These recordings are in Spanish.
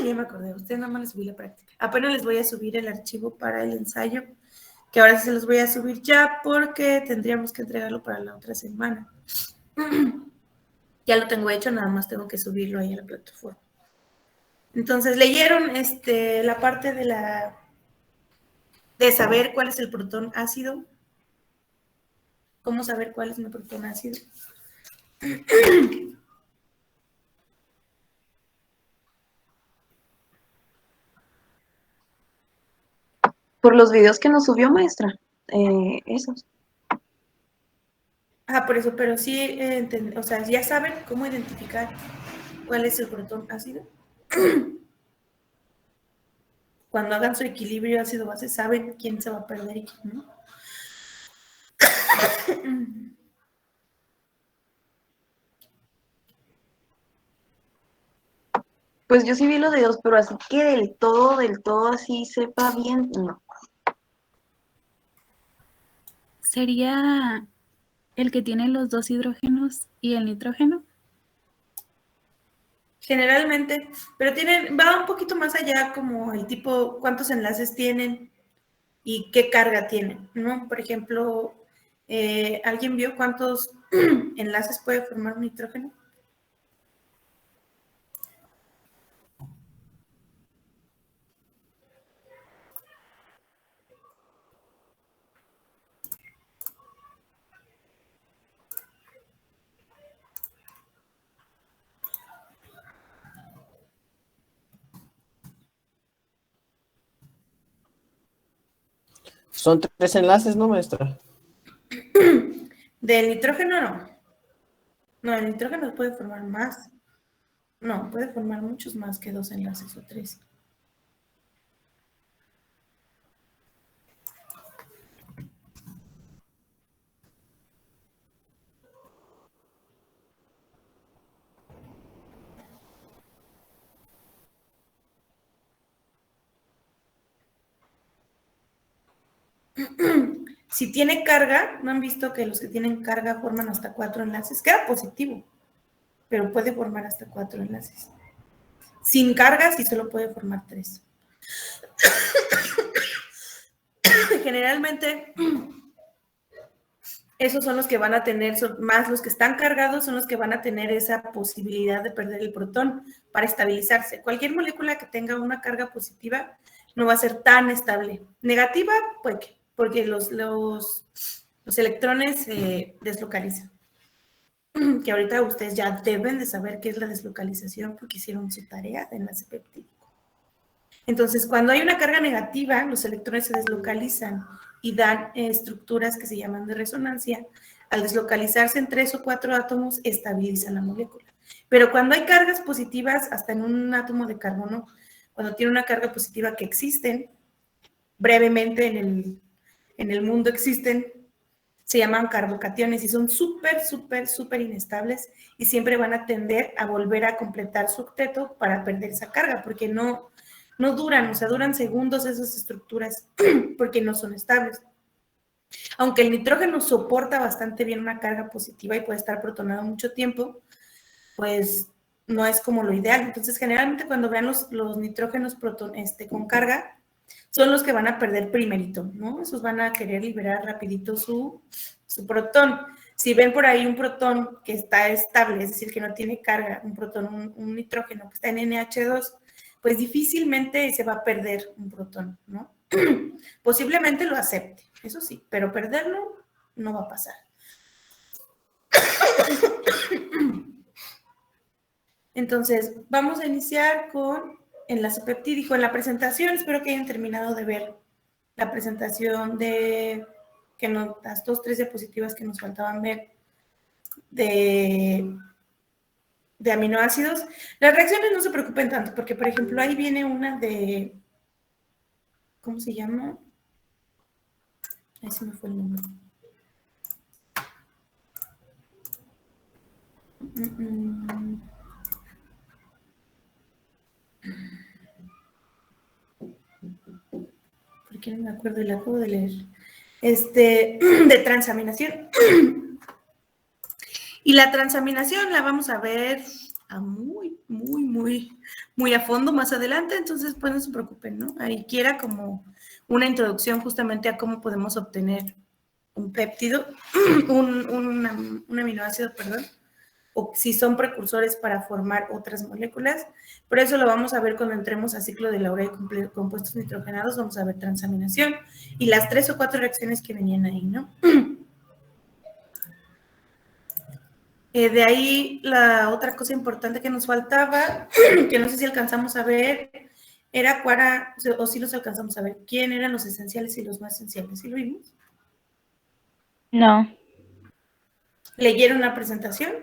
Ya me acordé, a ustedes nada más les subí la práctica. Apenas les voy a subir el archivo para el ensayo, que ahora sí se los voy a subir ya porque tendríamos que entregarlo para la otra semana. Ya lo tengo hecho, nada más tengo que subirlo ahí a la plataforma. Entonces, ¿leyeron la parte de saber cuál es el protón ácido? ¿Cómo saber cuál es mi protón ácido? Por los videos que nos subió, maestra. Esos. Por eso, pero sí, o sea, ya saben cómo identificar cuál es el protón ácido. Cuando hagan su equilibrio ácido-base, saben quién se va a perder y quién no. Pues yo sí vi los videos, pero así que del todo, así sepa bien, no. ¿Sería el que tiene los 2 hidrógenos y el nitrógeno? Generalmente, pero va un poquito más allá como el tipo, cuántos enlaces tienen y qué carga tienen, ¿no? Por ejemplo, ¿alguien vio cuántos enlaces puede formar un nitrógeno? Son 3 enlaces, ¿no, maestra? Del nitrógeno no. No, el nitrógeno puede formar más. No, puede formar muchos más que 2 enlaces o 3. Si tiene carga, ¿no han visto que los que tienen carga forman hasta 4 enlaces? Queda positivo, pero puede formar hasta 4 enlaces. Sin carga, sí solo puede formar 3. Generalmente, esos son los que van a tener, más los que están cargados son los que van a tener esa posibilidad de perder el protón para estabilizarse. Cualquier molécula que tenga una carga positiva no va a ser tan estable. Negativa, pues, porque los electrones se deslocalizan. Que ahorita ustedes ya deben de saber qué es la deslocalización porque hicieron su tarea de enlace peptídico. Entonces, cuando hay una carga negativa, los electrones se deslocalizan y dan estructuras que se llaman de resonancia. Al deslocalizarse en 3 o 4 átomos, estabilizan la molécula. Pero cuando hay cargas positivas, hasta en un átomo de carbono, cuando tiene una carga positiva que existen, brevemente en el mundo existen, se llaman carbocationes y son súper inestables y siempre van a tender a volver a completar su octeto para perder esa carga, porque no duran, o sea, duran segundos esas estructuras porque no son estables. Aunque el nitrógeno soporta bastante bien una carga positiva y puede estar protonado mucho tiempo, pues no es como lo ideal. Entonces, generalmente cuando vean los nitrógenos con carga, son los que van a perder primerito, ¿no? Esos van a querer liberar rapidito su protón. Si ven por ahí un protón que está estable, es decir, que no tiene carga, un protón, un nitrógeno que está en NH2, pues difícilmente se va a perder un protón, ¿no? Posiblemente lo acepte, eso sí, pero perderlo no va a pasar. Entonces, vamos a iniciar con enlace peptídico. En la presentación, espero que hayan terminado de ver la presentación de las 3 diapositivas que nos faltaban ver de aminoácidos. Las reacciones no se preocupen tanto, porque, por ejemplo, ahí viene una de, ¿cómo se llama? Ahí se me fue el nombre. ¿Por qué no me acuerdo? La acabo de leer. De transaminación. Y la transaminación la vamos a ver a muy muy a fondo más adelante, entonces pues no se preocupen, ¿no? Ahí quiera como una introducción justamente a cómo podemos obtener un péptido, un aminoácido, perdón, o si son precursores para formar otras moléculas, pero eso lo vamos a ver cuando entremos a ciclo de Laurel y compuestos nitrogenados, vamos a ver transaminación y las 3 o 4 reacciones que venían ahí, ¿no? De ahí la otra cosa importante que nos faltaba, que no sé si alcanzamos a ver, era o si los alcanzamos a ver, quién eran los esenciales y los no esenciales, ¿sí lo vimos? No. ¿Leyeron la presentación?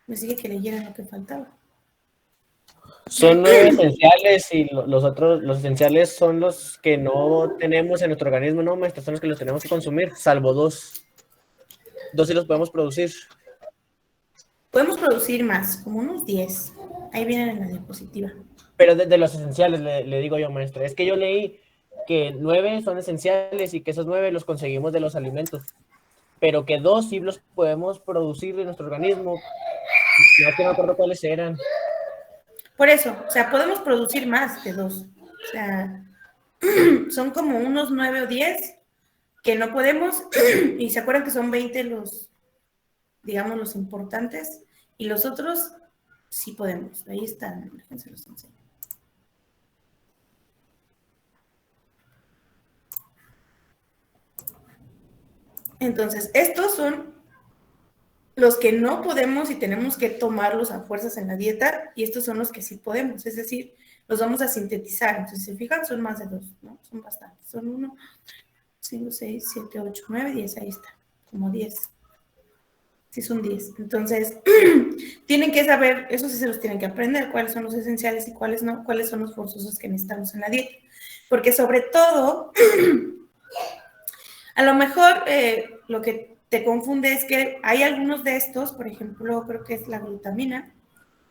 Me sigue que leyeran lo que faltaba. Son 9 esenciales y los otros, los esenciales son los que no tenemos en nuestro organismo, no, maestra, son los que los tenemos que consumir, salvo 2. 2 sí los podemos producir. Podemos producir más, como unos 10. Ahí vienen en la diapositiva. Pero de los esenciales, le digo yo, maestra, es que yo leí que 9 son esenciales y que esos 9 los conseguimos de los alimentos, pero que 2 sí los podemos producir de nuestro organismo. No, que no me acuerdo cuáles eran. Por eso, o sea, podemos producir más de 2. O sea, son como unos 9 o 10 que no podemos, y se acuerdan que son 20 los, digamos, los importantes, y los otros sí podemos. Ahí están, déjense los enseño. Entonces, estos son los que no podemos y tenemos que tomarlos a fuerzas en la dieta, y estos son los que sí podemos, es decir, los vamos a sintetizar. Entonces, si se fijan, son más de 2, ¿no? Son bastantes. Son 1, 5, 6, 7, 8, 9, 10, ahí está, como 10. Sí, son 10. Entonces, tienen que saber, eso sí se los tienen que aprender, cuáles son los esenciales y cuáles no, cuáles son los forzosos que necesitamos en la dieta. Porque sobre todo, a lo mejor lo que te confunde es que hay algunos de estos, por ejemplo, creo que es la glutamina,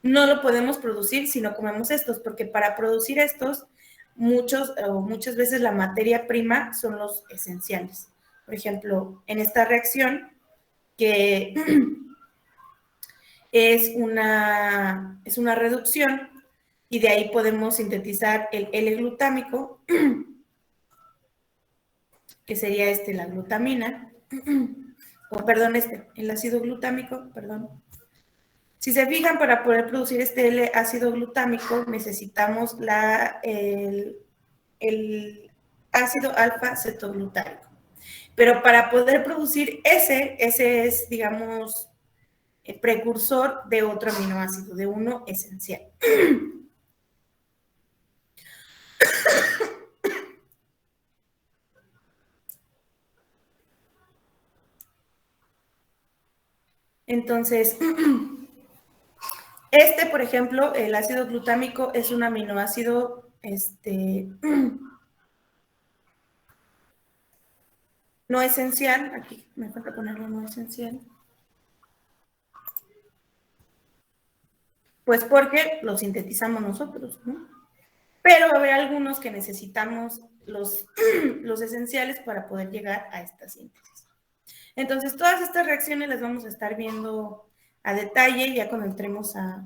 no lo podemos producir si no comemos estos, porque para producir estos, muchas veces la materia prima son los esenciales. Por ejemplo, en esta reacción, que es una reducción, y de ahí podemos sintetizar el L-glutámico, que sería la glutamina, o perdón, el ácido glutámico, perdón. Si se fijan, para poder producir este L-ácido glutámico necesitamos el ácido alfa-cetoglutarico. Pero para poder producir ese es, digamos, el precursor de otro aminoácido, de uno esencial. Entonces, por ejemplo, el ácido glutámico es un aminoácido, no esencial. Aquí me falta ponerlo no esencial. Pues porque lo sintetizamos nosotros, ¿no? Pero va a haber algunos que necesitamos los esenciales para poder llegar a esta síntesis. Entonces, todas estas reacciones las vamos a estar viendo a detalle ya cuando entremos a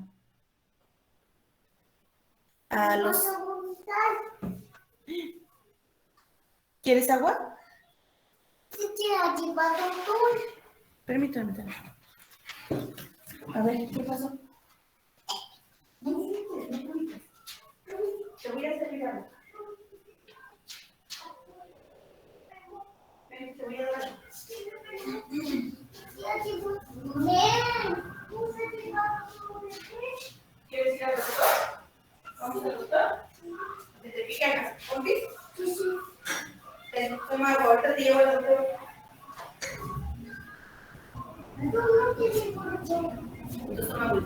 los... ¿Quieres agua? Permítame. A ver, ¿qué pasó? Te voy a servir agua. Te voy a dar agua. ¿Quieres ir al doctor? ¿Vamos al doctor? ¿Te pican las pompis? Sí. Toma agua, ahorita te llevo al doctor. Entonces toma agua.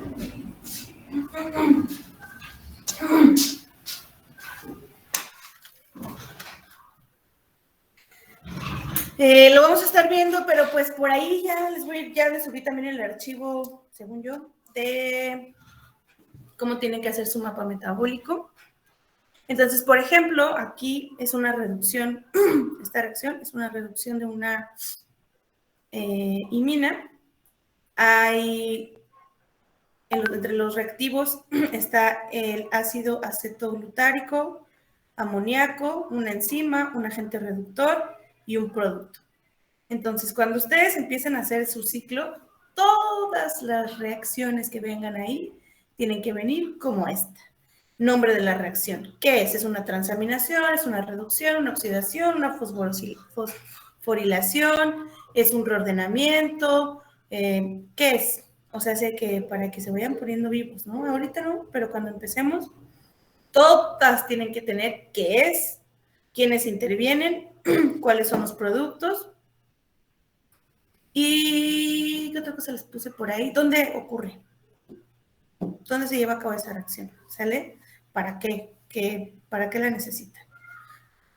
Lo vamos a estar viendo, pero pues por ahí ya les subí también el archivo, según yo, de cómo tienen que hacer su mapa metabólico. Entonces, por ejemplo, aquí es una reducción, esta reacción es una reducción de una imina. Hay entre los reactivos está el ácido acetoglutárico, amoníaco, una enzima, un agente reductor y un producto. Entonces, cuando ustedes empiecen a hacer su ciclo, todas las reacciones que vengan ahí tienen que venir como esta. Nombre de la reacción. ¿Qué es? ¿Es una transaminación? ¿Es una reducción? ¿Una oxidación? ¿Una fosforilación? ¿Es un reordenamiento? ¿Qué es? O sea, sé que para que se vayan poniendo vivos, ¿no? Ahorita no, pero cuando empecemos, todas tienen que tener qué es, quiénes intervienen, cuáles son los productos. ¿Y qué otra cosa les puse por ahí? ¿Dónde ocurre? ¿Dónde se lleva a cabo esa reacción? ¿Sale? ¿Para qué? ¿Para qué la necesitan?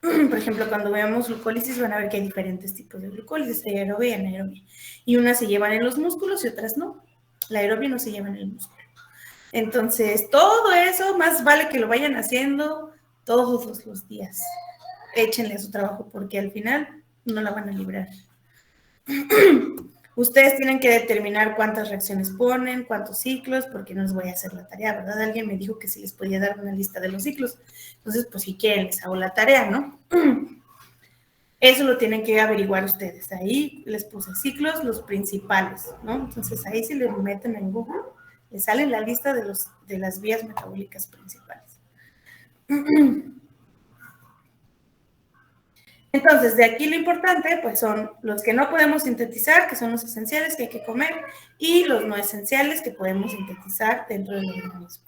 Por ejemplo, cuando veamos glucólisis van a ver que hay diferentes tipos de glucólisis, hay aerobia y anaerobia. Y unas se llevan en los músculos y otras no. La aerobia no se lleva en el músculo. Entonces, todo eso, más vale que lo vayan haciendo todos los días. Échenle a su trabajo porque al final no la van a librar. Ustedes tienen que determinar cuántas reacciones ponen, cuántos ciclos, porque no les voy a hacer la tarea, ¿verdad? Alguien me dijo que si les podía dar una lista de los ciclos. Entonces, pues si quieren, les hago la tarea, ¿no? Eso lo tienen que averiguar ustedes. Ahí les puse ciclos, los principales, ¿no? Entonces, ahí si le meten en Google, les sale la lista de las vías metabólicas principales. Entonces, de aquí lo importante, pues son los que no podemos sintetizar, que son los esenciales que hay que comer, y los no esenciales que podemos sintetizar dentro del organismo.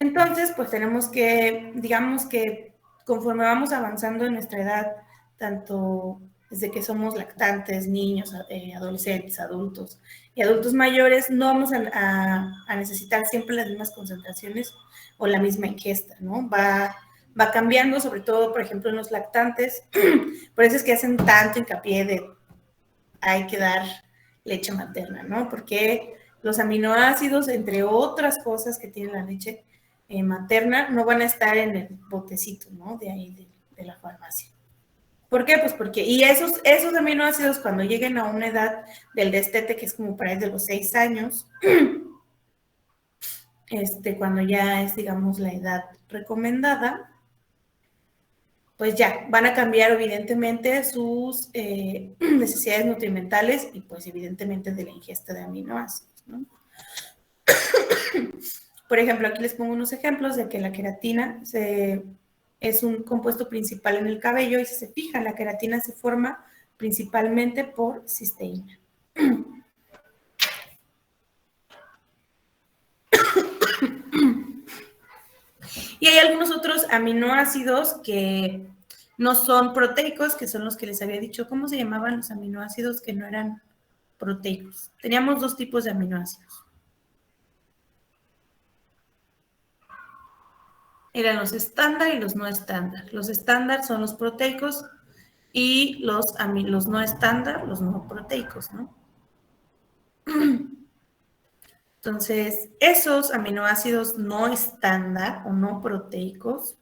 Entonces, pues tenemos que, digamos que conforme vamos avanzando en nuestra edad, tanto desde que somos lactantes, niños, adolescentes, adultos y adultos mayores, no vamos a necesitar siempre las mismas concentraciones o la misma ingesta, ¿no? Va cambiando, sobre todo, por ejemplo, en los lactantes. Por eso es que hacen tanto hincapié de hay que dar leche materna, ¿no? Porque los aminoácidos, entre otras cosas que tiene la leche materna, no van a estar en el botecito, ¿no? De ahí, de la farmacia. ¿Por qué? Pues porque, y esos aminoácidos cuando lleguen a una edad del destete, que es como para de los 6 años, cuando ya es, digamos, la edad recomendada, pues ya, van a cambiar evidentemente sus necesidades nutrimentales y pues evidentemente de la ingesta de aminoácidos, ¿no? Por ejemplo, aquí les pongo unos ejemplos de que la queratina es un compuesto principal en el cabello y si se fijan, la queratina se forma principalmente por cisteína. Y hay algunos otros aminoácidos que no son proteicos, que son los que les había dicho. ¿Cómo se llamaban los aminoácidos que no eran proteicos? Teníamos 2 tipos de aminoácidos. Eran los estándar y los no estándar. Los estándar son los proteicos y los no estándar, los no proteicos, ¿no? Entonces, esos aminoácidos no estándar o no proteicos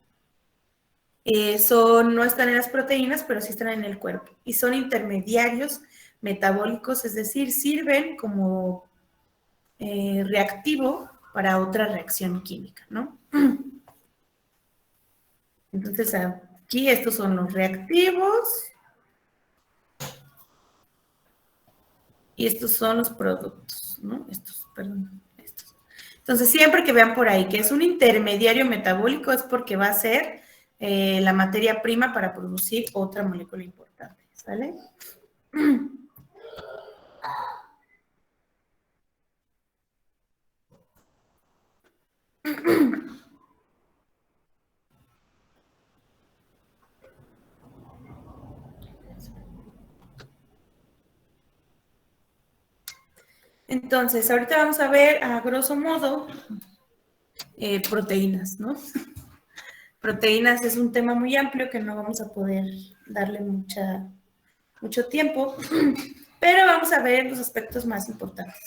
no están en las proteínas, pero sí están en el cuerpo. Y son intermediarios metabólicos, es decir, sirven como reactivo para otra reacción química, ¿no? Entonces, aquí estos son los reactivos y estos son los productos, ¿no? Estos. Entonces, siempre que vean por ahí que es un intermediario metabólico es porque va a ser la materia prima para producir otra molécula importante, ¿sale? Entonces, ahorita vamos a ver a grosso modo proteínas, ¿no? Proteínas es un tema muy amplio que no vamos a poder darle mucho tiempo, pero vamos a ver los aspectos más importantes.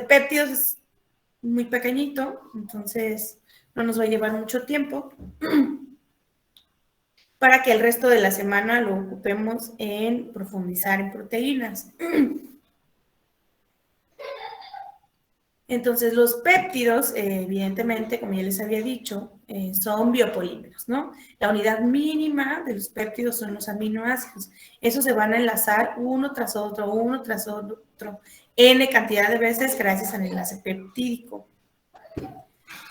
Péptidos es muy pequeñito, entonces no nos va a llevar mucho tiempo para que el resto de la semana lo ocupemos en profundizar en proteínas. Entonces, los péptidos, evidentemente, como ya les había dicho, son biopolímeros, ¿no? La unidad mínima de los péptidos son los aminoácidos. Esos se van a enlazar uno tras otro, N cantidad de veces gracias al enlace peptídico.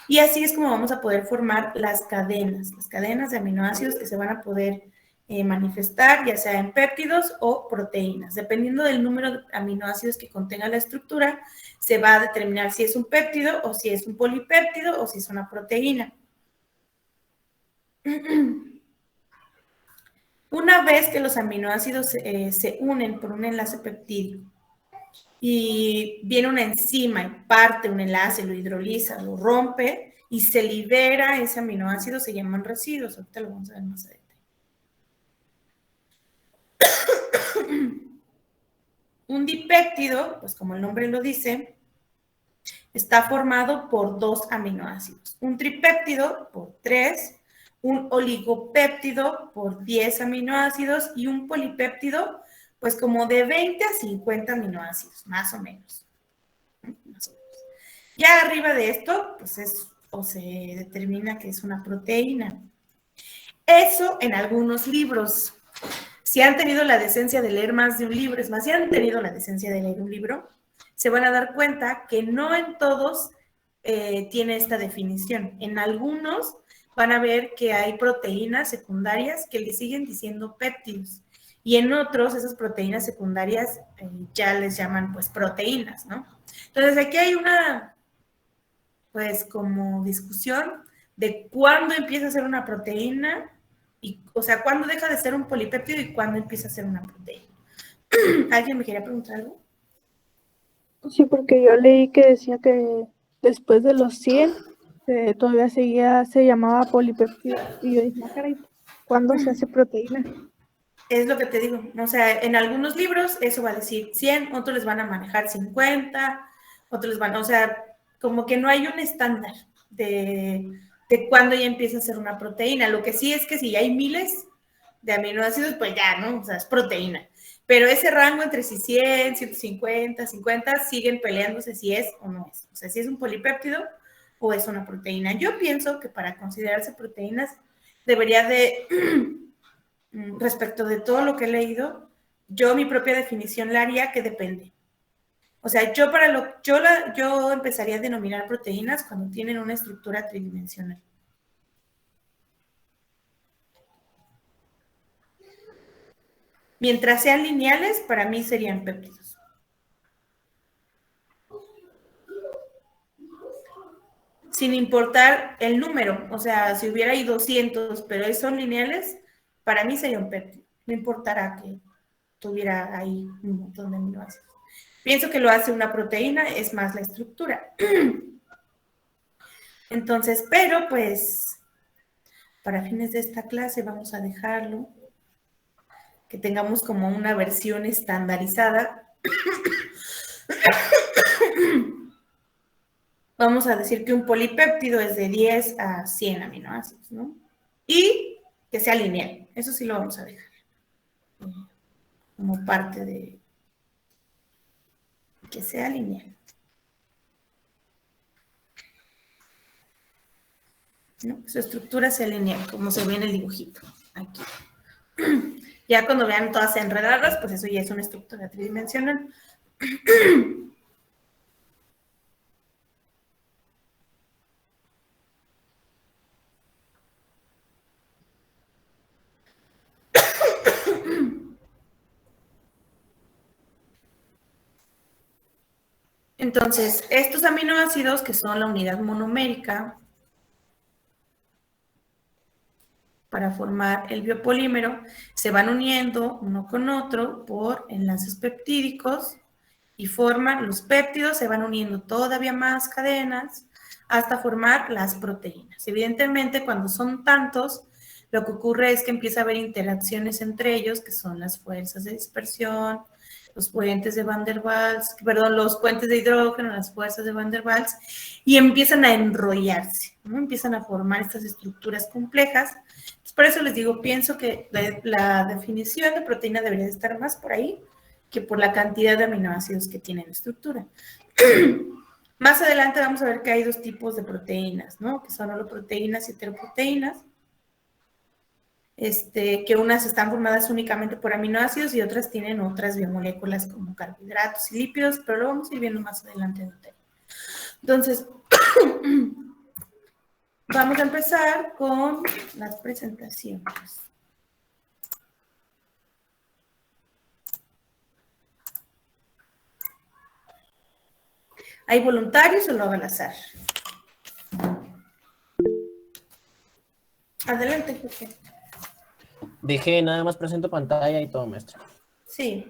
Y así es como vamos a poder formar las cadenas de aminoácidos que se van a poder manifestar, ya sea en péptidos o proteínas. Dependiendo del número de aminoácidos que contenga la estructura, se va a determinar si es un péptido o si es un polipéptido o si es una proteína. Una vez que los aminoácidos se unen por un enlace peptídico y viene una enzima y parte un enlace, lo hidroliza, lo rompe y se libera ese aminoácido, se llaman residuos. Ahorita lo vamos a ver más adelante. Un dipéptido, pues como el nombre lo dice, está formado por 2 aminoácidos. Un tripéptido por 3, un oligopéptido por 10 aminoácidos y un polipéptido, pues como de 20 a 50 aminoácidos, más o menos. Ya arriba de esto, pues se determina que es una proteína. Eso en algunos libros. Si han tenido la decencia de leer más de un libro, es más, si han tenido la decencia de leer un libro, se van a dar cuenta que no en todos tiene esta definición. En algunos van a ver que hay proteínas secundarias que le siguen diciendo péptidos. Y en otros, esas proteínas secundarias ya les llaman, pues, proteínas, ¿no? Entonces, aquí hay una, pues, como discusión de cuándo empieza a ser una proteína, o sea, cuándo deja de ser un polipéptido y cuándo empieza a ser una proteína. ¿Alguien me quería preguntar algo? Sí, porque yo leí que decía que después de los 100 todavía se llamaba polipéptido. Y yo dije, caray, ¿cuándo se hace proteína? Es lo que te digo, o sea, en algunos libros eso va a decir 100, otros les van a manejar 50, otros les van, o sea, como que no hay un estándar de cuándo ya empieza a ser una proteína. Lo que sí es que si hay miles de aminoácidos, pues ya, ¿no? O sea, es proteína. Pero ese rango entre 100, 150, 50, siguen peleándose si es o no es. O sea, si es un polipéptido o es una proteína. Yo pienso que para considerarse proteínas debería de, respecto de todo lo que he leído, yo mi propia definición la haría que depende. O sea, yo empezaría a denominar proteínas cuando tienen una estructura tridimensional. Mientras sean lineales, para mí serían péptidos. Sin importar el número, o sea, si hubiera ahí 200, pero son lineales, para mí sería un péptido. No importará que tuviera ahí un montón de aminoácidos. Pienso que lo hace una proteína, es más la estructura. Entonces, pero pues, para fines de esta clase vamos a dejarlo, que tengamos como una versión estandarizada. Vamos a decir que un polipéptido es de 10 a 100 aminoácidos, ¿no? Y que sea lineal. Eso sí lo vamos a dejar como parte de que sea lineal. ¿No? Su estructura sea lineal, como se ve en el dibujito. Aquí. Ya cuando vean todas enredadas, pues eso ya es una estructura tridimensional. Entonces, estos aminoácidos, que son la unidad monomérica, para formar el biopolímero, se van uniendo uno con otro por enlaces peptídicos y forman los péptidos, se van uniendo todavía más cadenas hasta formar las proteínas. Evidentemente, cuando son tantos, lo que ocurre es que empieza a haber interacciones entre ellos, que son las fuerzas de dispersión, los puentes de Van der Waals, los puentes de hidrógeno, las fuerzas de Van der Waals, y empiezan a enrollarse, ¿no? Empiezan a formar estas estructuras complejas. Entonces, por eso les digo, pienso que la definición de proteína debería de estar más por ahí que por la cantidad de aminoácidos que tiene la estructura. Más adelante vamos a ver que hay dos tipos de proteínas, ¿no? Que son holoproteínas y heteroproteínas. Que unas están formadas únicamente por aminoácidos y otras tienen otras biomoléculas como carbohidratos y lípidos, pero lo vamos a ir viendo más adelante en detalle. Entonces, vamos a empezar con las presentaciones. ¿Hay voluntarios o lo hago al azar? Adelante, Jorge. Dejé nada más presento pantalla y todo, maestra. Sí.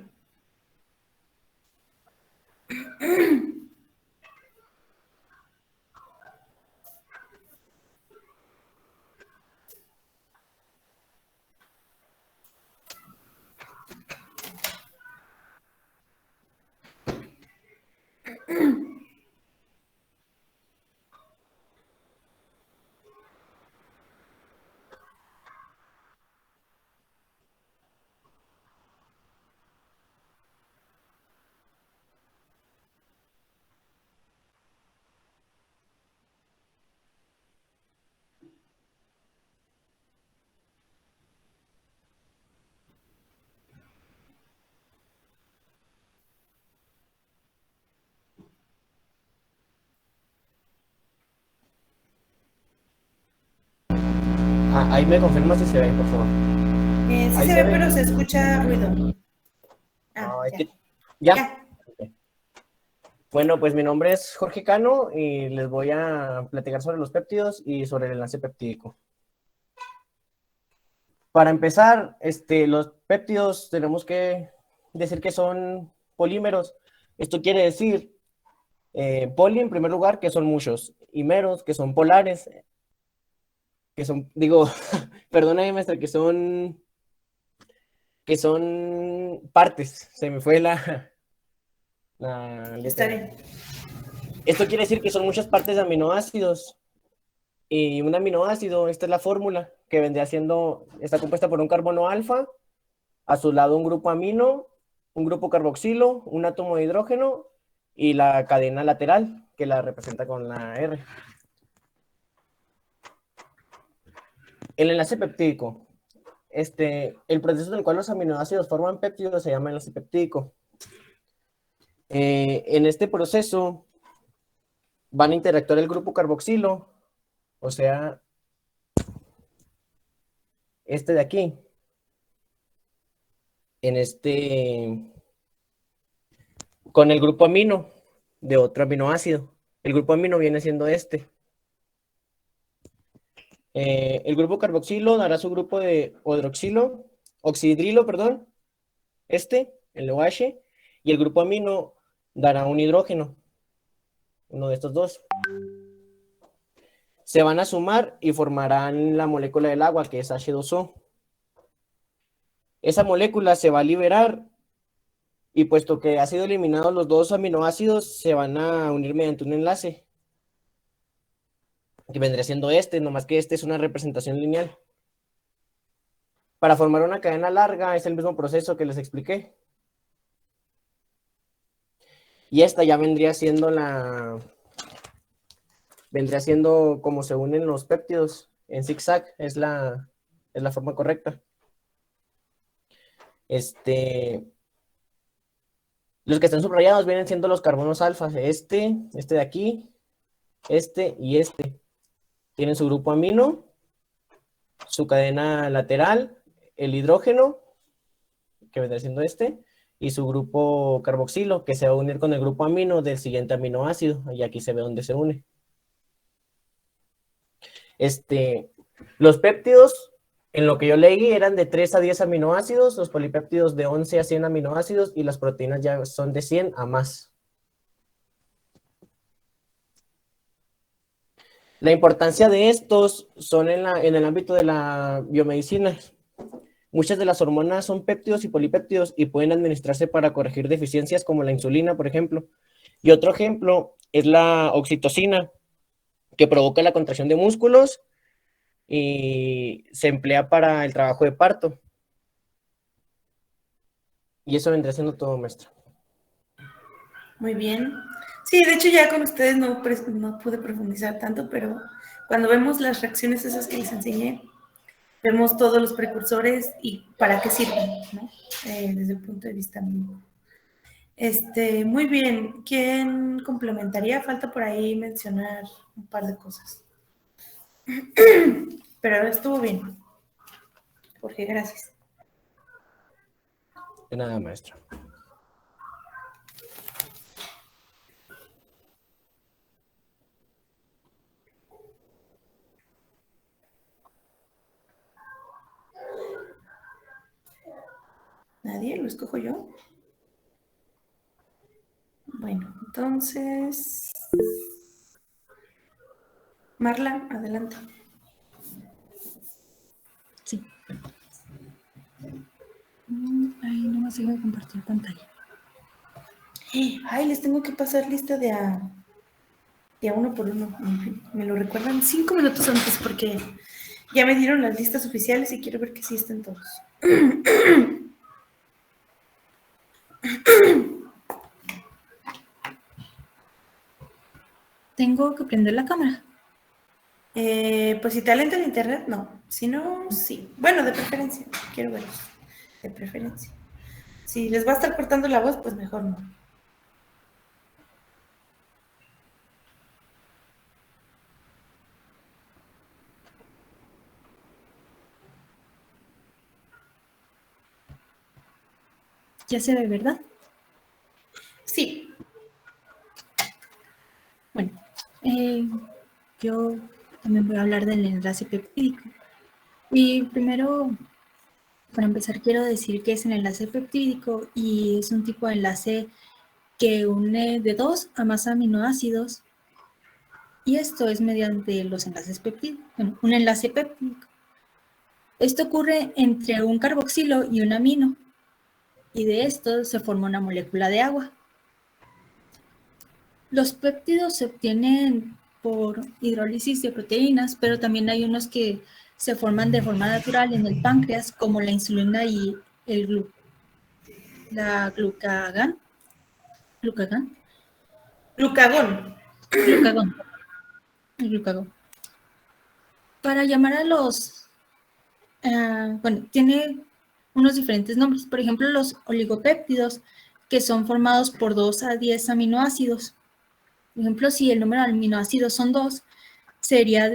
Ahí me confirma si se ve, por favor. Sí Ahí se se ve, ve. pero se escucha ruido. No, es Ya. que- ¿Ya? Ya. Bueno, pues mi nombre es Jorge Cano y les voy a platicar sobre los péptidos y sobre el enlace peptídico. Para empezar, los péptidos tenemos que decir que son polímeros. Esto quiere decir poli en primer lugar, que son muchos, y meros, que son polares, que son, digo, perdóname, maestra, que son partes. Se me fue la letra. Estaré. Esto quiere decir que son muchas partes de aminoácidos. Y un aminoácido, esta es la fórmula, que vendría siendo, está compuesta por un carbono alfa, a su lado un grupo amino, un grupo carboxilo, un átomo de hidrógeno y la cadena lateral, que la representa con la R. El enlace peptídico. El proceso en el cual los aminoácidos forman péptidos se llama enlace peptídico. En este proceso van a interactuar el grupo carboxilo, o sea, este de aquí, con el grupo amino de otro aminoácido. El grupo amino viene siendo este. El grupo carboxilo dará su grupo de oxidrilo, perdón, el OH, y el grupo amino dará un hidrógeno, uno de estos dos. Se van a sumar y formarán la molécula del agua, que es H2O. Esa molécula se va a liberar y puesto que ha sido eliminados los dos aminoácidos, se van a unir mediante un enlace, que vendría siendo nomás que es una representación lineal. Para formar una cadena larga es el mismo proceso que les expliqué. Y esta ya vendría siendo como se unen los péptidos en zigzag, es la forma correcta. Los que están subrayados vienen siendo los carbonos alfa, este de aquí, y este. Tienen su grupo amino, su cadena lateral, el hidrógeno, que vendrá siendo y su grupo carboxilo, que se va a unir con el grupo amino del siguiente aminoácido, y aquí se ve dónde se une. Los péptidos, en lo que yo leí, eran de 3 a 10 aminoácidos, los polipéptidos de 11 a 100 aminoácidos, y las proteínas ya son de 100 a más. La importancia de estos son en el ámbito de la biomedicina. Muchas de las hormonas son péptidos y polipéptidos y pueden administrarse para corregir deficiencias como la insulina, por ejemplo. Y otro ejemplo es la oxitocina, que provoca la contracción de músculos y se emplea para el trabajo de parto. Y eso vendría siendo todo, maestra. Muy bien. Sí, de hecho ya con ustedes no pude profundizar tanto, pero cuando vemos las reacciones esas que les enseñé, vemos todos los precursores y para qué sirven, ¿no? Desde el punto de vista mío. Muy bien. ¿Quién complementaría? Falta por ahí mencionar un par de cosas. Pero estuvo bien. Jorge, gracias. De nada, maestra. ¿Nadie? ¿Lo escojo yo? Bueno, entonces... Marla, adelante. Sí. Ay, no me deja compartir pantalla. Ay, les tengo que pasar lista de a uno por uno. Me lo recuerdan 5 minutos antes porque ya me dieron las listas oficiales y quiero ver que sí estén todos. Tengo que prender la cámara. Pues si talento en internet, no. Si no, sí. Bueno, de preferencia. Quiero verlos. De preferencia. Si les va a estar cortando la voz, pues mejor no. Ya se ve, ¿verdad? Sí. Bueno, yo también voy a hablar del enlace peptídico. Y primero, para empezar, quiero decir que es el enlace peptídico y es un tipo de enlace que une de 2 a más aminoácidos. Y esto es mediante los enlaces peptídicos. Bueno, un enlace peptídico. Esto ocurre entre un carboxilo y un amino. Y de esto se forma una molécula de agua. Los péptidos se obtienen por hidrólisis de proteínas, pero también hay unos que se forman de forma natural en el páncreas, como la insulina y la glucagón. ¿Glucagón? Glucagón. Glucagón. El glucagón. Para llamar a los... bueno, tiene unos diferentes nombres. Por ejemplo, los oligopéptidos, que son formados por 2 a 10 aminoácidos. Por ejemplo, si el número de aminoácidos son 2, sería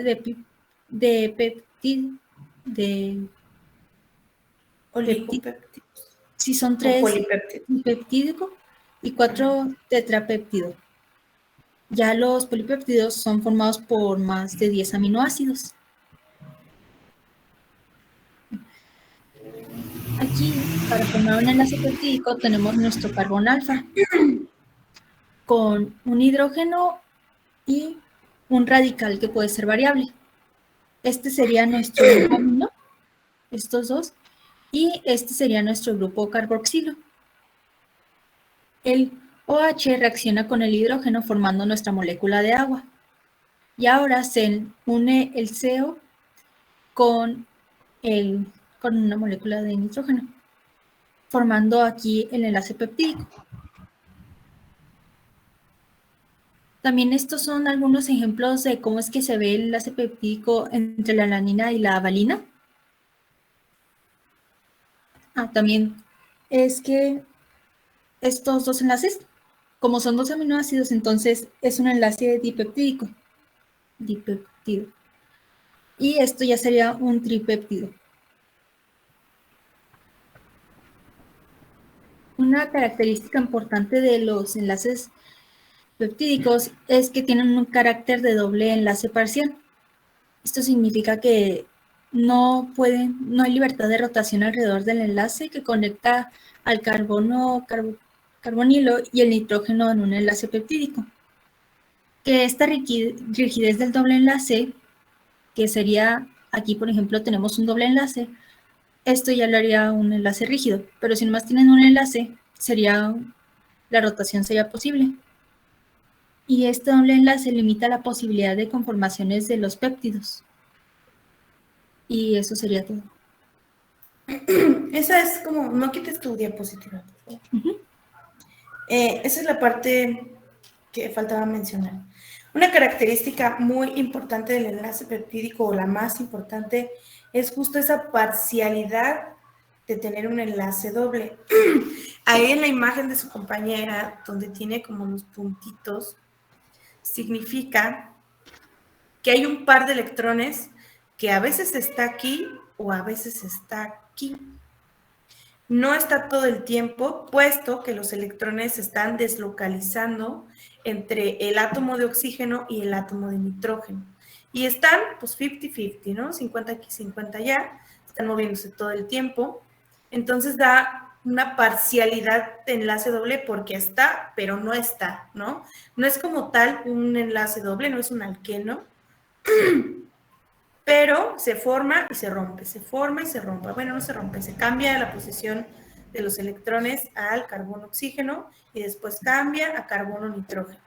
Oligopéptidos. si son O 3, polipéptidos. peptídico y 4 tetrapéptido. Ya los polipéptidos son formados por más de 10 aminoácidos. Aquí, para formar un enlace peptídico, tenemos nuestro carbón alfa con un hidrógeno y un radical que puede ser variable. Este sería nuestro grupo amino, estos dos, y este sería nuestro grupo carboxilo. El OH reacciona con el hidrógeno formando nuestra molécula de agua. Y ahora se une el CO con una molécula de nitrógeno, formando aquí el enlace peptídico. También estos son algunos ejemplos de cómo es que se ve el enlace peptídico entre la alanina y la valina. También es que estos dos enlaces, como son 2 aminoácidos, entonces es un enlace dipeptídico. Dipeptido. Y esto ya sería un tripéptido. Una característica importante de los enlaces peptídicos es que tienen un carácter de doble enlace parcial. Esto significa que no hay libertad de rotación alrededor del enlace que conecta al carbonilo y el nitrógeno en un enlace peptídico. Que esta rigidez del doble enlace, que sería, aquí por ejemplo tenemos un doble enlace, esto ya lo haría un enlace rígido, pero si nomás tienen un enlace, la rotación sería posible. Y este doble enlace limita la posibilidad de conformaciones de los péptidos. Y eso sería todo. Esa es como, no quites tu diapositiva, por favor. Esa es la parte que faltaba mencionar. Una característica muy importante del enlace peptídico, o la más importante, es justo esa parcialidad de tener un enlace doble. Ahí en la imagen de su compañera, donde tiene como los puntitos, significa que hay un par de electrones que a veces está aquí o a veces está aquí. No está todo el tiempo, puesto que los electrones se están deslocalizando entre el átomo de oxígeno y el átomo de nitrógeno. Y están, pues, 50-50, ¿no? 50 aquí, 50 allá, están moviéndose todo el tiempo. Entonces da una parcialidad de enlace doble porque está, pero no está, ¿no? No es como tal un enlace doble, no es un alqueno, pero se forma y se rompe, se forma y se rompe. Bueno, no se rompe, se cambia la posición de los electrones al carbono-oxígeno y después cambia a carbono-nitrógeno.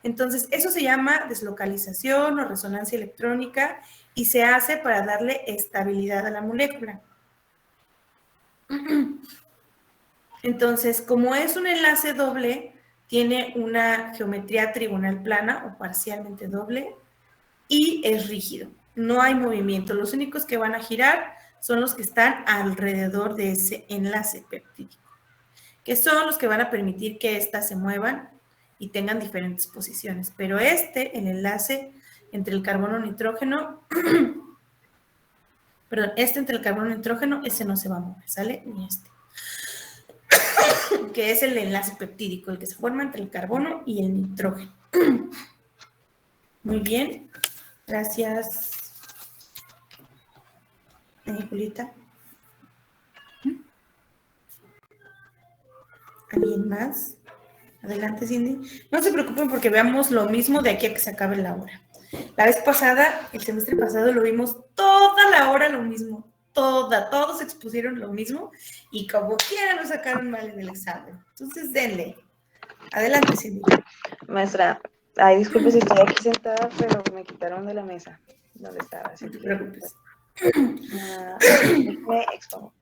Entonces, eso se llama deslocalización o resonancia electrónica y se hace para darle estabilidad a la molécula. Entonces, como es un enlace doble, tiene una geometría trigonal plana o parcialmente doble y es rígido. No hay movimiento. Los únicos que van a girar son los que están alrededor de ese enlace peptídico, que son los que van a permitir que éstas se muevan y tengan diferentes posiciones. Pero el enlace entre el carbono y nitrógeno, perdón, entre el carbono y nitrógeno, ese no se va a mover, ¿sale? Ni este. Que es el enlace peptídico, el que se forma entre el carbono y el nitrógeno. Muy bien. Gracias. Julita. ¿Alguien más? Adelante, Cindy. No se preocupen porque veamos lo mismo de aquí a que se acabe la hora. La vez pasada, el semestre pasado, lo vimos toda la hora lo mismo. Todos expusieron lo mismo y como quiera lo sacaron mal en el examen. Entonces, denle. Adelante, Cindy. Maestra, ay, disculpe si estoy aquí sentada, pero me quitaron de la mesa donde estaba. No te preocupes. Me expongo.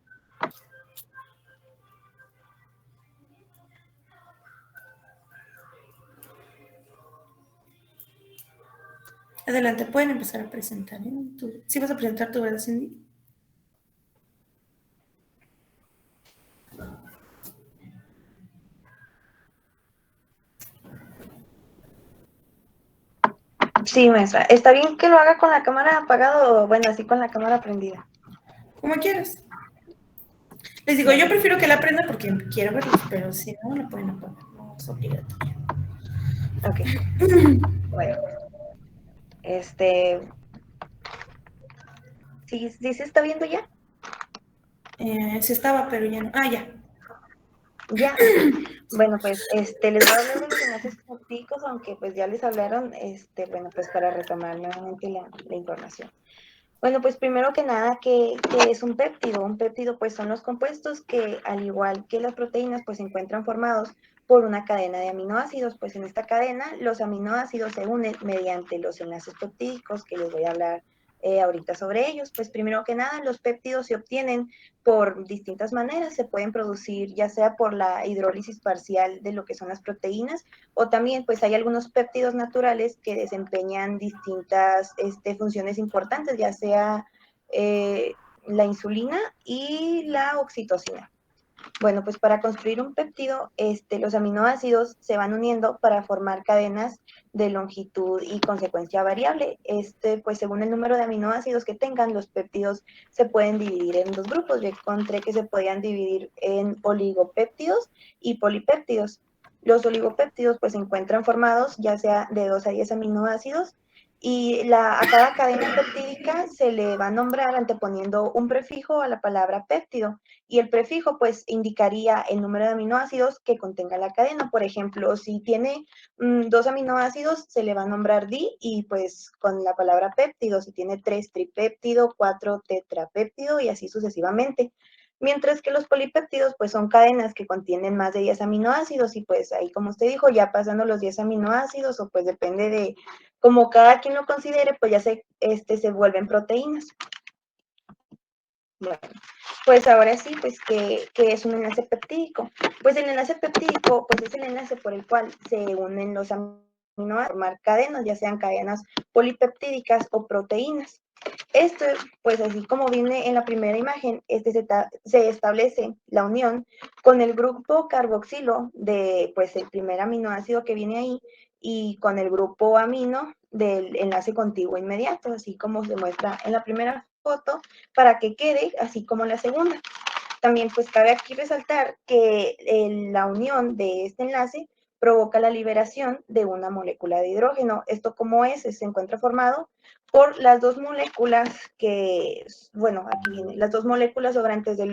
Adelante, pueden empezar a presentar. ¿Sí vas a presentar tu verdad, Cindy? Sí, maestra. ¿Está bien que lo haga con la cámara apagada o, bueno, así con la cámara prendida? Como quieras. Les digo, yo prefiero que la aprenda porque quiero verlos, pero si no, la pueden apagar. No es obligatorio. Ok. Bueno. ¿Sí se está viendo ya? Se estaba, pero ya no. Ah, ya. Ya. Bueno, pues les voy a hablar de los enlaces peptídicos, aunque pues ya les hablaron, bueno, pues para retomar nuevamente la información. Bueno, pues primero que nada, ¿qué es un péptido? Un péptido pues son los compuestos que, al igual que las proteínas, pues se encuentran formados por una cadena de aminoácidos. Pues en esta cadena los aminoácidos se unen mediante los enlaces peptídicos, que les voy a hablar ahorita sobre ellos. Pues primero que nada, los péptidos se obtienen por distintas maneras. Se pueden producir ya sea por la hidrólisis parcial de lo que son las proteínas, o también pues hay algunos péptidos naturales que desempeñan distintas funciones importantes, ya sea la insulina y la oxitocina. Bueno, pues para construir un péptido, los aminoácidos se van uniendo para formar cadenas de longitud y consecuencia variable. Pues según el número de aminoácidos que tengan, los péptidos se pueden dividir en dos grupos. Yo encontré que se podían dividir en oligopéptidos y polipéptidos. Los oligopéptidos pues se encuentran formados ya sea de 2 a 10 aminoácidos, y a cada cadena peptídica se le va a nombrar anteponiendo un prefijo a la palabra péptido, y el prefijo pues indicaría el número de aminoácidos que contenga la cadena. Por ejemplo, si tiene 2 aminoácidos, se le va a nombrar di, y pues con la palabra péptido. Si tiene 3, tripéptido, 4, tetrapéptido, y así sucesivamente. Mientras que los polipéptidos pues son cadenas que contienen más de 10 aminoácidos, y pues ahí, como usted dijo, ya pasando los 10 aminoácidos, o pues depende de como cada quien lo considere, pues ya se vuelven proteínas. Bueno, Pues ahora sí, pues que es un enlace peptídico. Pues el enlace peptídico, pues es el enlace por el cual se unen los aminoácidos a formar cadenas, ya sean cadenas polipeptídicas o proteínas. Esto, pues así como viene en la primera imagen, se establece la unión con el grupo carboxilo de, pues el primer aminoácido que viene ahí, y con el grupo amino del enlace contiguo inmediato, así como se muestra en la primera foto, para que quede así como la segunda. También pues cabe aquí resaltar que la unión de este enlace provoca la liberación de una molécula de hidrógeno. ¿Esto cómo es? Se encuentra formado por las dos moléculas que, bueno, aquí viene, las dos moléculas sobrantes de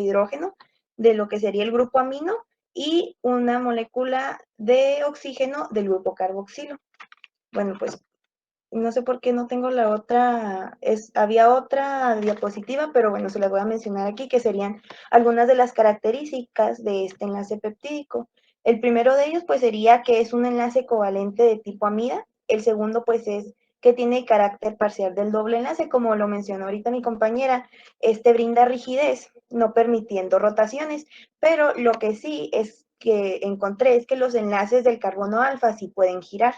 hidrógeno de lo que sería el grupo amino y una molécula de oxígeno del grupo carboxilo. Bueno, pues no sé por qué no tengo la otra, había otra diapositiva, pero bueno, se las voy a mencionar aquí, que serían algunas de las características de este enlace peptídico. El primero de ellos, pues, sería que es un enlace covalente de tipo amida. El segundo, pues, es que tiene carácter parcial del doble enlace, como lo mencionó ahorita mi compañera. Este brinda rigidez, no permitiendo rotaciones, pero lo que sí es que encontré es que los enlaces del carbono alfa sí pueden girar.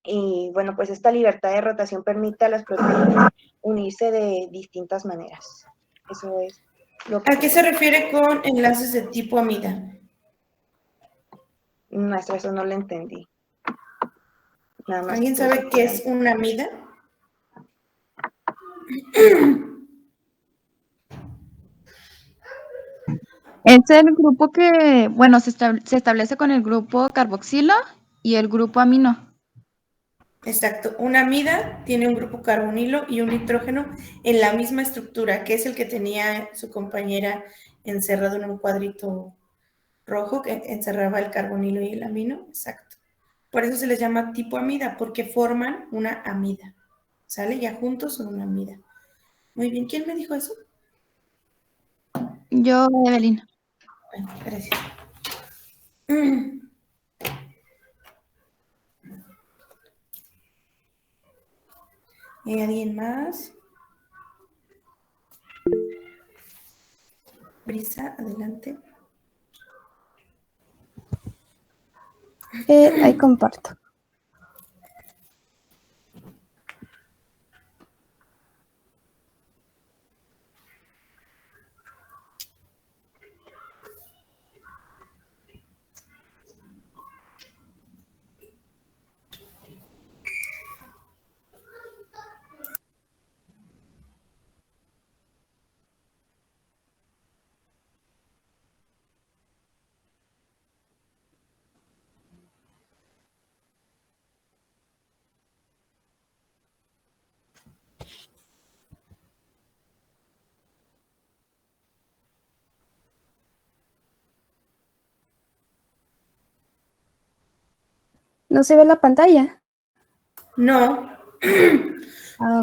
Y bueno, pues esta libertad de rotación permite a las proteínas unirse de distintas maneras. Eso es lo que... ¿A qué se refiere con enlaces de tipo amida? Maestra, eso no lo entendí. Nada más. ¿Alguien sabe qué es una amida? Es el grupo que, bueno, se establece con el grupo carboxilo y el grupo amino. Exacto. Una amida tiene un grupo carbonilo y un nitrógeno en la misma estructura, que es el que tenía su compañera encerrado en un cuadrito rojo que encerraba el carbonilo y el amino. Exacto. Por eso se les llama tipo amida, porque forman una amida. ¿Sale? Ya juntos son una amida. Muy bien. ¿Quién me dijo eso? Yo, Evelyn. Bueno, gracias. ¿Y alguien más? Brisa, adelante. Ahí comparto. ¿No se ve la pantalla? No. Ah,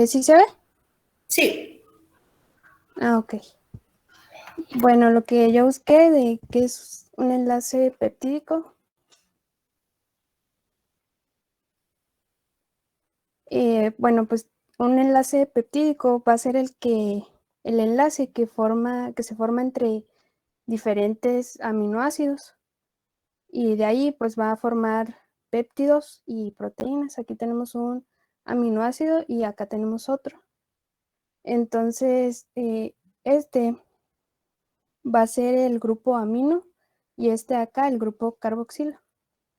¿Sí se ve? Sí. Ah, ok. Bueno, lo que yo busqué de qué es un enlace peptídico. Bueno, pues un enlace peptídico va a ser el enlace que se forma entre diferentes aminoácidos. Y de ahí pues va a formar péptidos y proteínas. Aquí tenemos un aminoácido y acá tenemos otro. Entonces, este va a ser el grupo amino y este acá el grupo carboxilo,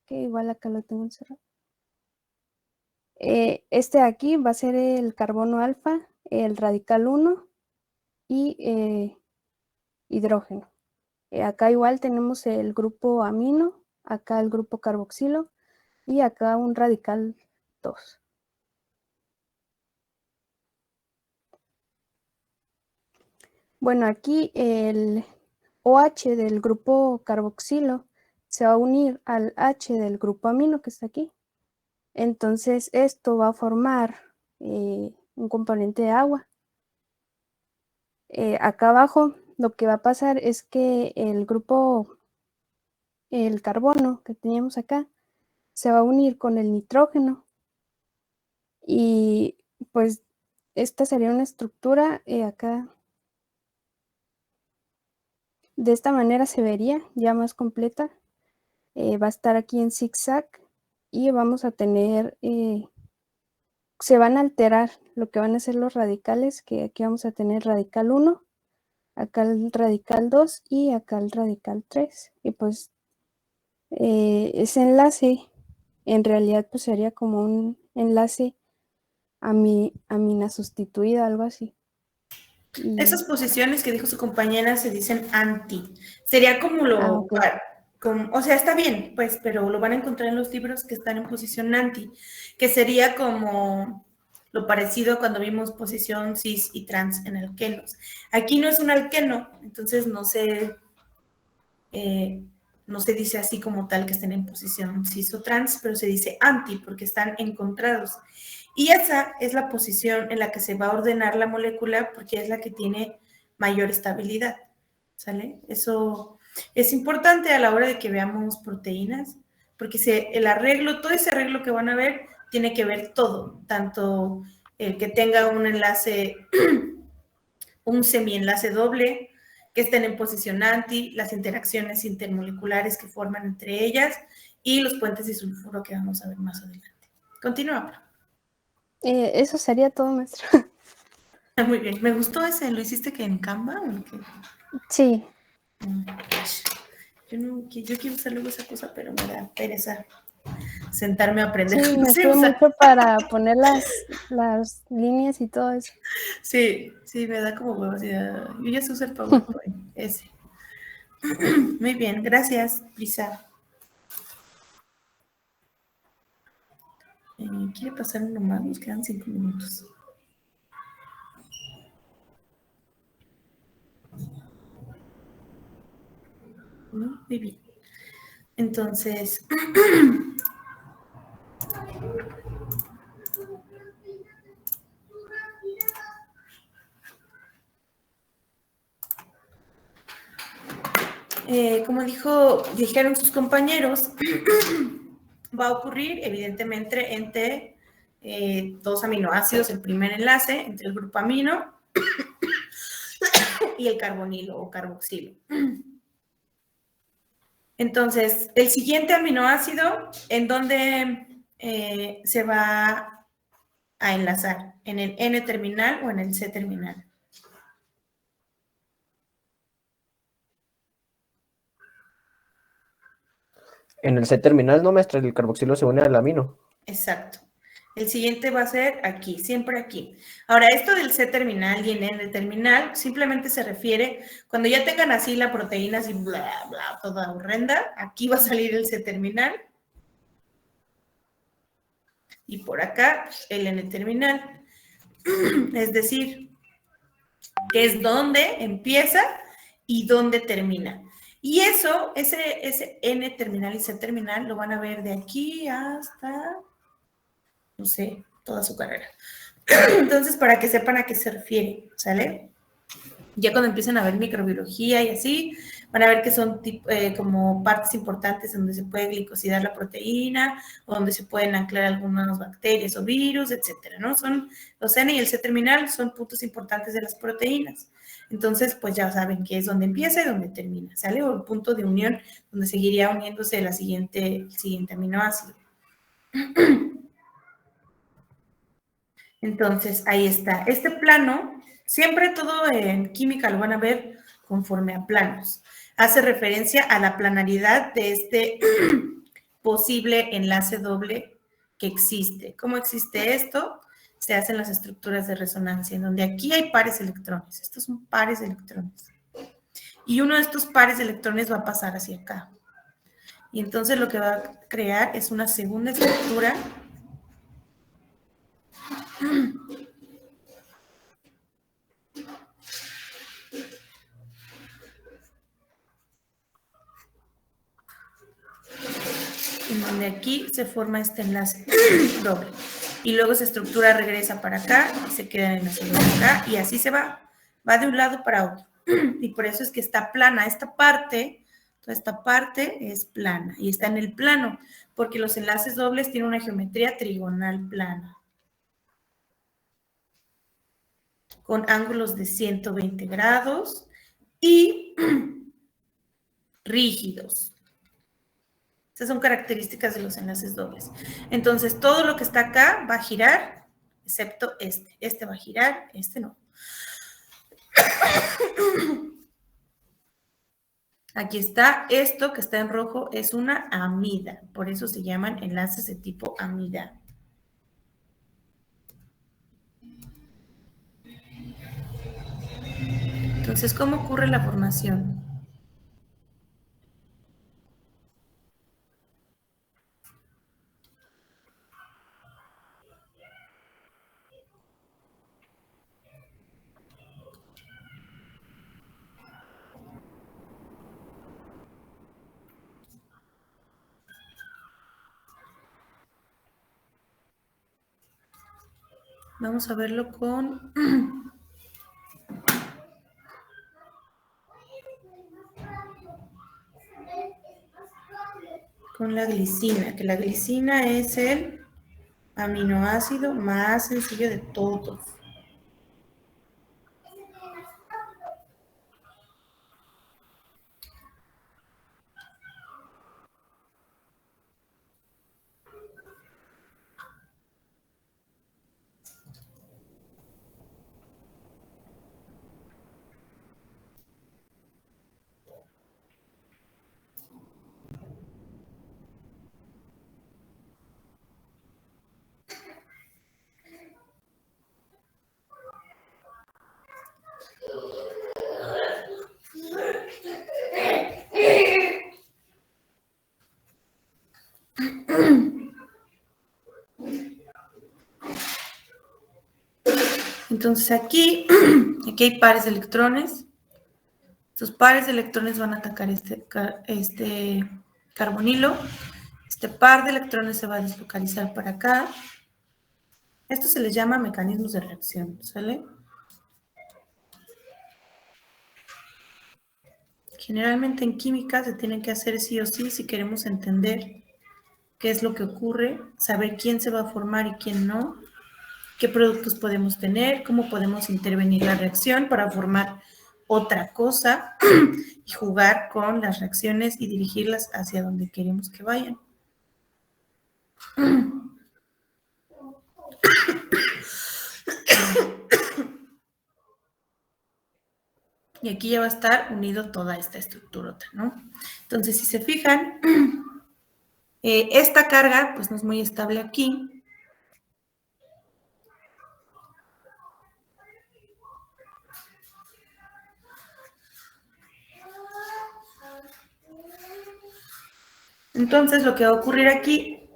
que igual acá lo tengo encerrado. Este de aquí va a ser el carbono alfa, el radical 1 y hidrógeno. Acá igual tenemos el grupo amino, acá el grupo carboxilo y acá un radical 2. Bueno, aquí el OH del grupo carboxilo se va a unir al H del grupo amino que está aquí. Entonces esto va a formar un componente de agua. Acá abajo lo que va a pasar es que el carbono que teníamos acá, se va a unir con el nitrógeno y pues esta sería una estructura acá. De esta manera se vería ya más completa. Va a estar aquí en zigzag y vamos a tener, se van a alterar lo que van a ser los radicales, que aquí vamos a tener radical 1, acá el radical 2 y acá el radical 3. Y pues ese enlace en realidad pues sería como un enlace amina sustituida, algo así. Esas posiciones que dijo su compañera se dicen anti. Sería como ok. o sea, está bien, pues, pero lo van a encontrar en los libros que están en posición anti, que sería como lo parecido cuando vimos posición cis y trans en alquenos. Aquí no es un alqueno, entonces no se dice así como tal que estén en posición cis o trans, pero se dice anti porque están encontrados. Y esa es la posición en la que se va a ordenar la molécula porque es la que tiene mayor estabilidad, ¿sale? Eso es importante a la hora de que veamos proteínas, porque el arreglo, todo ese arreglo que van a ver, tiene que ver todo, tanto el que tenga un enlace, un semienlace doble, que estén en posición anti, las interacciones intermoleculares que forman entre ellas y los puentes disulfuro que vamos a ver más adelante. Continúa. Eso sería todo, maestro. Muy bien, me gustó ese. ¿Lo hiciste que en Canva o en qué? Sí. Yo quiero usar luego esa cosa, pero me da pereza sentarme a aprender. Sí, me sirve mucho para poner las líneas y todo eso. Sí, me da como huevos. Yo ya sé usar PowerPoint, ese. Muy bien, gracias, Lisa. ¿Quiere pasar uno más? Nos quedan 5 minutos. ¿No? Muy bien. Entonces, como dijeron sus compañeros, va a ocurrir evidentemente entre dos aminoácidos, el primer enlace entre el grupo amino y el carbonilo o carboxilo. Entonces, el siguiente aminoácido, ¿en dónde se va a enlazar? ¿En el N terminal o en el C terminal? En el C terminal, ¿no, maestra? El carboxilo se une al amino. Exacto. El siguiente va a ser aquí, siempre aquí. Ahora, esto del C terminal y el N terminal simplemente se refiere, cuando ya tengan así la proteína, así bla, bla, toda horrenda, aquí va a salir el C terminal. Y por acá, el N terminal. Es decir, que es donde empieza y dónde termina. Y eso, ese N terminal y C terminal, lo van a ver de aquí hasta, no sé, toda su carrera. Entonces, para que sepan a qué se refiere, ¿sale? Ya cuando empiecen a ver microbiología y así, van a ver que son como partes importantes donde se puede glicosidar la proteína, o donde se pueden anclar algunas bacterias o virus, etcétera, ¿no? Son los N y el C terminal, son puntos importantes de las proteínas. Entonces, pues ya saben qué es donde empieza y donde termina, ¿sale? O el punto de unión donde seguiría uniéndose el siguiente aminoácido. Entonces, ahí está. Este plano, siempre todo en química lo van a ver conforme a planos. Hace referencia a la planaridad de este posible enlace doble que existe. ¿Cómo existe esto? Se hacen las estructuras de resonancia, en donde aquí hay pares de electrones. Estos son pares de electrones. Y uno de estos pares de electrones va a pasar hacia acá. Y entonces lo que va a crear es una segunda estructura en donde aquí se forma este enlace doble. Y luego esa estructura regresa para acá y se queda en la segunda acá y así se va. Va de un lado para otro. Y por eso es que está plana. Esta parte, toda esta parte es plana y está en el plano, porque los enlaces dobles tienen una geometría trigonal plana, con ángulos de 120 grados y rígidos. Esas son características de los enlaces dobles. Entonces, todo lo que está acá va a girar, excepto este. Este va a girar, este no. Aquí está, esto que está en rojo es una amida, por eso se llaman enlaces de tipo amida. Entonces, ¿cómo ocurre la formación? Vamos a verlo con la glicina, que la glicina es el aminoácido más sencillo de todos. Entonces aquí hay pares de electrones. Estos pares de electrones van a atacar este carbonilo. Este par de electrones se va a deslocalizar para acá. Esto se les llama mecanismos de reacción, ¿sale? Generalmente en química se tienen que hacer sí o sí si queremos entender qué es lo que ocurre, saber quién se va a formar y quién no, qué productos podemos tener, cómo podemos intervenir la reacción para formar otra cosa y jugar con las reacciones y dirigirlas hacia donde queremos que vayan. Y aquí ya va a estar unido toda esta estructurota, ¿no? Entonces, si se fijan, esta carga pues no es muy estable aquí. Entonces, lo que va a ocurrir aquí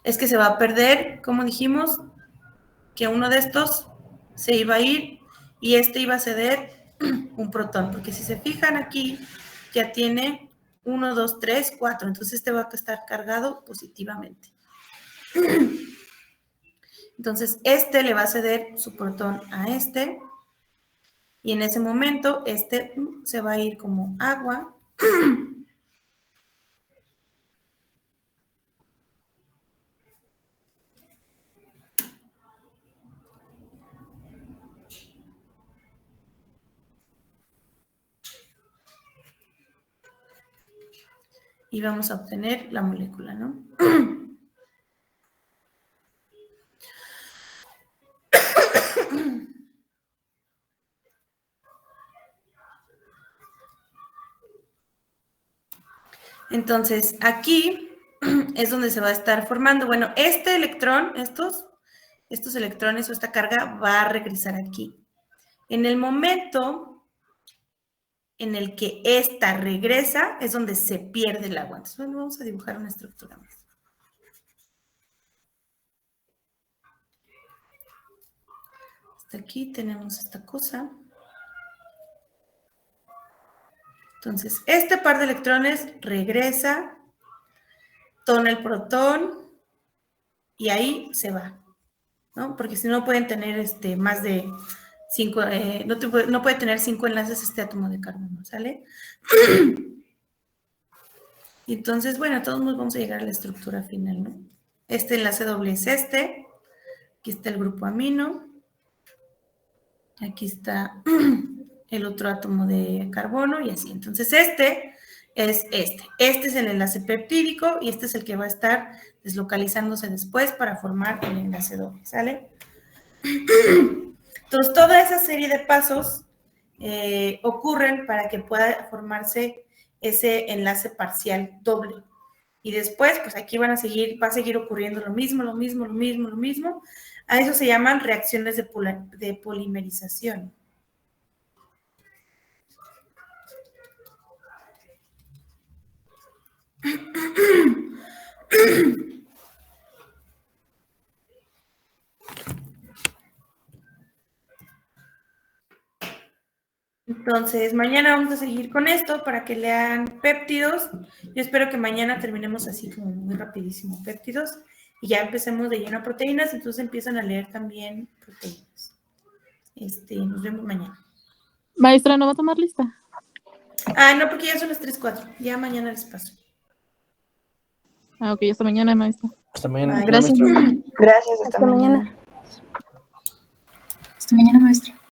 es que se va a perder, como dijimos, que uno de estos se iba a ir y este iba a ceder un protón, porque si se fijan aquí, ya tiene 1, 2, 3, 4, entonces este va a estar cargado positivamente. Entonces, este le va a ceder su protón a este, y en ese momento, este se va a ir como agua. Y vamos a obtener la molécula, ¿no? Entonces, aquí es donde se va a estar formando. Bueno, este electrón, estos electrones o esta carga va a regresar aquí. En el momento en el que esta regresa, es donde se pierde el agua. Entonces, bueno, vamos a dibujar una estructura más. Hasta aquí tenemos esta cosa. Entonces, este par de electrones regresa, toma el protón y ahí se va, ¿no? Porque si no pueden tener más de 5, no puede tener 5 enlaces este átomo de carbono, ¿sale? Y entonces, bueno, todos nos vamos a llegar a la estructura final, ¿no? Este enlace doble es este. Aquí está el grupo amino. Aquí está el otro átomo de carbono y así. Entonces, este es este. Este es el enlace peptídico y este es el que va a estar deslocalizándose después para formar el enlace doble, ¿sale? Entonces, toda esa serie de pasos ocurren para que pueda formarse ese enlace parcial doble. Y después, pues aquí va a seguir ocurriendo lo mismo. A eso se llaman reacciones de polimerización. Entonces, mañana vamos a seguir con esto para que lean péptidos. Yo espero que mañana terminemos así como muy rapidísimo péptidos y ya empecemos de lleno a proteínas, entonces empiezan a leer también proteínas. Nos vemos mañana. Maestra, ¿no va a tomar lista? No, porque ya son las 3:04. Ya mañana les paso. Ok, hasta mañana, maestra. Hasta mañana. Bye. Gracias. Gracias, hasta Hasta mañana. mañana. Hasta mañana, maestra.